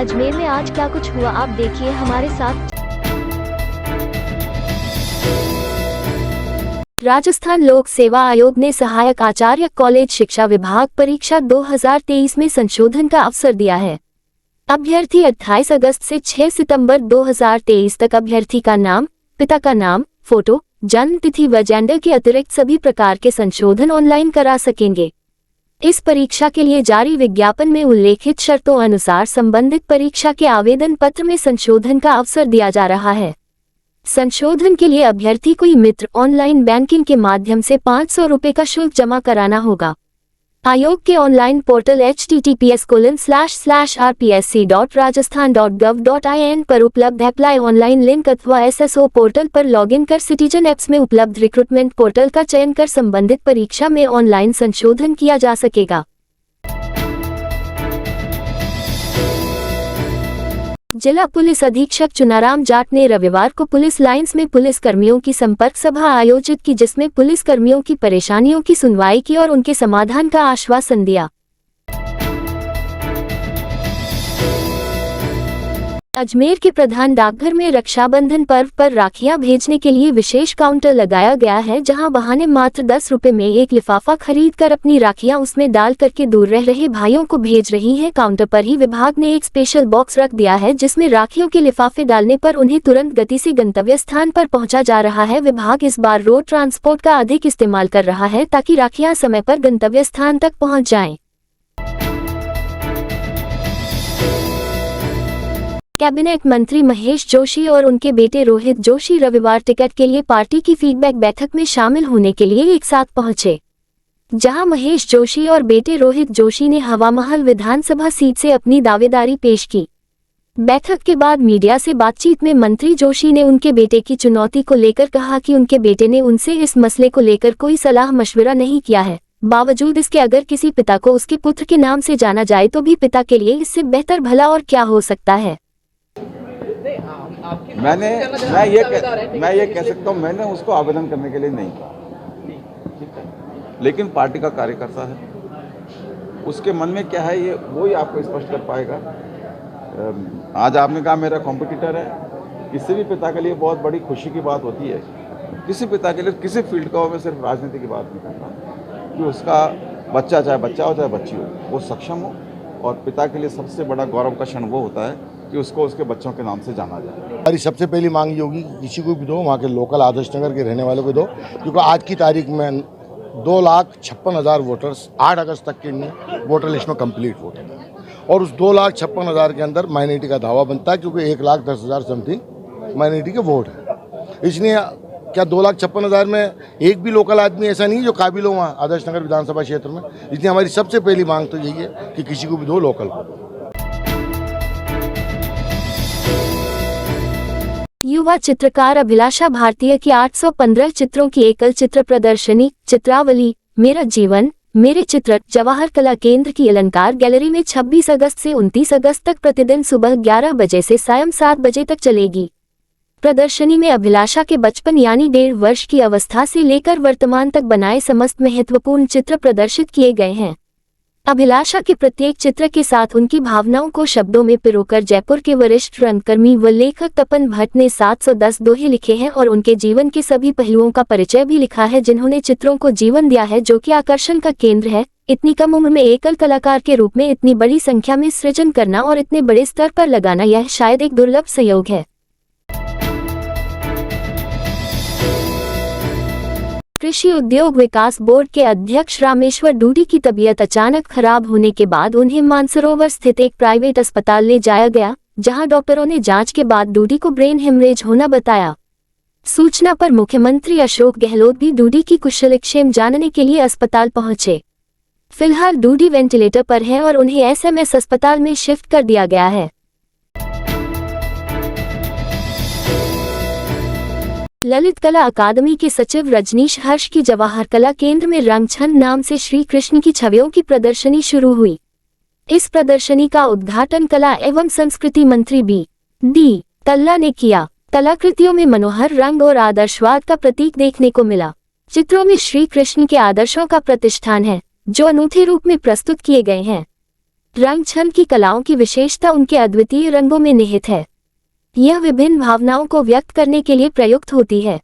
अजमेर में आज क्या कुछ हुआ, आप देखिए हमारे साथ। राजस्थान लोक सेवा आयोग ने सहायक आचार्य कॉलेज शिक्षा विभाग परीक्षा 2023 में संशोधन का अवसर दिया है। अभ्यर्थी 28 अगस्त से 6 सितंबर 2023 तक अभ्यर्थी का नाम, पिता का नाम, फोटो, जन्म तिथि व जेंडर के अतिरिक्त सभी प्रकार के संशोधन ऑनलाइन करा सकेंगे। इस परीक्षा के लिए जारी विज्ञापन में उल्लेखित शर्तों अनुसार संबंधित परीक्षा के आवेदन पत्र में संशोधन का अवसर दिया जा रहा है। संशोधन के लिए अभ्यर्थी को ई-मित्र ऑनलाइन बैंकिंग के माध्यम से 500 रुपये का शुल्क जमा कराना होगा। आयोग के ऑनलाइन पोर्टल https://rpsc.rajasthan.gov.in पर उपलब्ध अप्लाई ऑनलाइन लिंक अथवा SSO पोर्टल पर लॉगिन कर सिटीजन एप्स में उपलब्ध रिक्रूटमेंट पोर्टल का चयन कर संबंधित परीक्षा में ऑनलाइन संशोधन किया जा सकेगा। जिला पुलिस अधीक्षक चुनाराम जाट ने रविवार को पुलिस लाइंस में पुलिस कर्मियों की संपर्क सभा आयोजित की, जिसमें पुलिस कर्मियों की परेशानियों की सुनवाई की और उनके समाधान का आश्वासन दिया। अजमेर के प्रधान डाकघर में रक्षाबंधन पर्व पर राखियां भेजने के लिए विशेष काउंटर लगाया गया है, जहां बहाने मात्र 10 रुपए में एक लिफाफा खरीद कर अपनी राखियां उसमें डाल करके दूर रह रहे भाइयों को भेज रही हैं। काउंटर पर ही विभाग ने एक स्पेशल बॉक्स रख दिया है, जिसमें राखियों के लिफाफे डालने पर उन्हें तुरंत गति से गंतव्य स्थान पर पहुंचा जा रहा है। विभाग इस बार रोड ट्रांसपोर्ट का अधिक इस्तेमाल कर रहा है ताकि राखियां समय पर गंतव्य स्थान तक पहुँच जाएं। कैबिनेट मंत्री महेश जोशी और उनके बेटे रोहित जोशी रविवार टिकट के लिए पार्टी की फीडबैक बैठक में शामिल होने के लिए एक साथ पहुंचे, जहां महेश जोशी और बेटे रोहित जोशी ने हवामहल विधानसभा सीट से अपनी दावेदारी पेश की। बैठक के बाद मीडिया से बातचीत में मंत्री जोशी ने उनके बेटे की चुनौती को लेकर कहा कि उनके बेटे ने उनसे इस मसले को लेकर कोई सलाह मशविरा नहीं किया है। बावजूद इसके अगर किसी पिता को उसके पुत्र के नाम से जाना जाए तो भी पिता के लिए इससे बेहतर भला और क्या हो सकता है। मैं ये कह सकता हूँ, मैंने उसको आवेदन करने के लिए नहीं कहा, लेकिन पार्टी का कार्यकर्ता है, उसके मन में क्या है ये वही आपको स्पष्ट कर पाएगा। आज आपने कहा मेरा कॉम्पिटिटर है, किसी भी पिता के लिए बहुत बड़ी खुशी की बात होती है, किसी पिता के लिए किसी फील्ड का हो, मैं सिर्फ राजनीति की बात नहीं करता, कि उसका बच्चा चाहे बच्चा हो चाहे बच्ची हो वो सक्षम हो, और पिता के लिए सबसे बड़ा गौरव का क्षण वो होता है कि उसको उसके बच्चों के नाम से जाना जाए। हमारी सबसे पहली मांग ये होगी कि किसी को भी दो, वहाँ के लोकल आदर्श नगर के रहने वालों को दो, क्योंकि आज की तारीख में 2,56,000 वोटर्स 8 अगस्त तक के लिए वोटर लिस्ट में कंप्लीट वोट है, और उस 2,56,000 के अंदर माइनॉरिटी का दावा बनता है, क्योंकि 1,10,000 समथिंग माइनॉरिटी के वोट है। इसलिए क्या 2,56,000 में एक भी लोकल आदमी ऐसा नहीं जो काबिल हो वहाँ आदर्श नगर विधानसभा क्षेत्र में। इसलिए हमारी सबसे पहली मांग तो यही है कि किसी को भी दो, लोकल को दो। युवा चित्रकार अभिलाषा भारतीय की 815 चित्रों की एकल चित्र प्रदर्शनी चित्रावली मेरा जीवन मेरे चित्र जवाहर कला केंद्र की अलंकार गैलरी में 26 अगस्त से 29 अगस्त तक प्रतिदिन सुबह 11 बजे से सायं 7 बजे तक चलेगी। प्रदर्शनी में अभिलाषा के बचपन यानी 1.5 वर्ष की अवस्था से लेकर वर्तमान तक बनाए समस्त महत्वपूर्ण चित्र प्रदर्शित किए गए हैं। अभिलाषा के प्रत्येक चित्र के साथ उनकी भावनाओं को शब्दों में पिरोकर जयपुर के वरिष्ठ रंगकर्मी व लेखक तपन भट्ट ने 710 दोहे लिखे हैं और उनके जीवन के सभी पहलुओं का परिचय भी लिखा है, जिन्होंने चित्रों को जीवन दिया है, जो कि आकर्षण का केंद्र है। इतनी कम उम्र में एकल कलाकार के रूप में इतनी बड़ी संख्या में सृजन करना और इतने बड़े स्तर पर लगाना, यह शायद एक दुर्लभ संयोग है। कृषि उद्योग विकास बोर्ड के अध्यक्ष रामेश्वर डूडी की तबीयत अचानक खराब होने के बाद उन्हें मानसरोवर स्थित एक प्राइवेट अस्पताल ले जाया गया, जहां डॉक्टरों ने जांच के बाद डूडी को ब्रेन हेमरेज होना बताया। सूचना पर मुख्यमंत्री अशोक गहलोत भी डूडी की कुशलक्षेम जानने के लिए अस्पताल पहुंचे। फिलहाल डूडी वेंटिलेटर पर है और उन्हें SMS अस्पताल में शिफ्ट कर दिया गया है। ललित कला अकादमी के सचिव रजनीश हर्ष की जवाहर कला केंद्र में रंगछंद नाम से श्री कृष्ण की छवियों की प्रदर्शनी शुरू हुई। इस प्रदर्शनी का उद्घाटन कला एवं संस्कृति मंत्री B.D. तल्ला ने किया। कलाकृतियों में मनोहर रंग और आदर्शवाद का प्रतीक देखने को मिला। चित्रों में श्री कृष्ण के आदर्शों का प्रतिष्ठान है, जो अनूठे रूप में प्रस्तुत किए गए हैं। रंग छंद की कलाओं की विशेषता उनके अद्वितीय रंगों में निहित है। यह विभिन्न भावनाओं को व्यक्त करने के लिए प्रयुक्त होती है।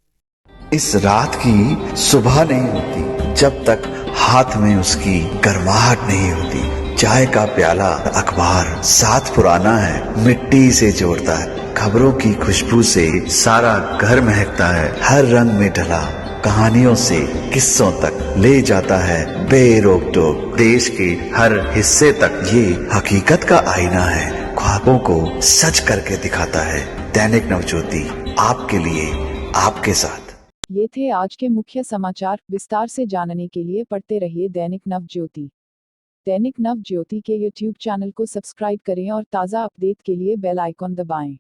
इस रात की सुबह नहीं होती जब तक हाथ में उसकी गर्माहट नहीं होती। चाय का प्याला, अखबार साथ पुराना है, मिट्टी से जोड़ता है। खबरों की खुशबू से सारा घर महकता है। हर रंग में ढला कहानियों से किस्सों तक ले जाता है बेरोक टोक। देश के हर हिस्से तक ये हकीकत का आईना है, ख्वाबों को सच करके दिखाता है। दैनिक नवज्योति, आपके लिए, आपके साथ। ये थे आज के मुख्य समाचार। विस्तार से जानने के लिए पढ़ते रहिए दैनिक नवज्योति। दैनिक नवज्योति के YouTube चैनल को सब्सक्राइब करें और ताज़ा अपडेट के लिए बेल आइकॉन दबाएं।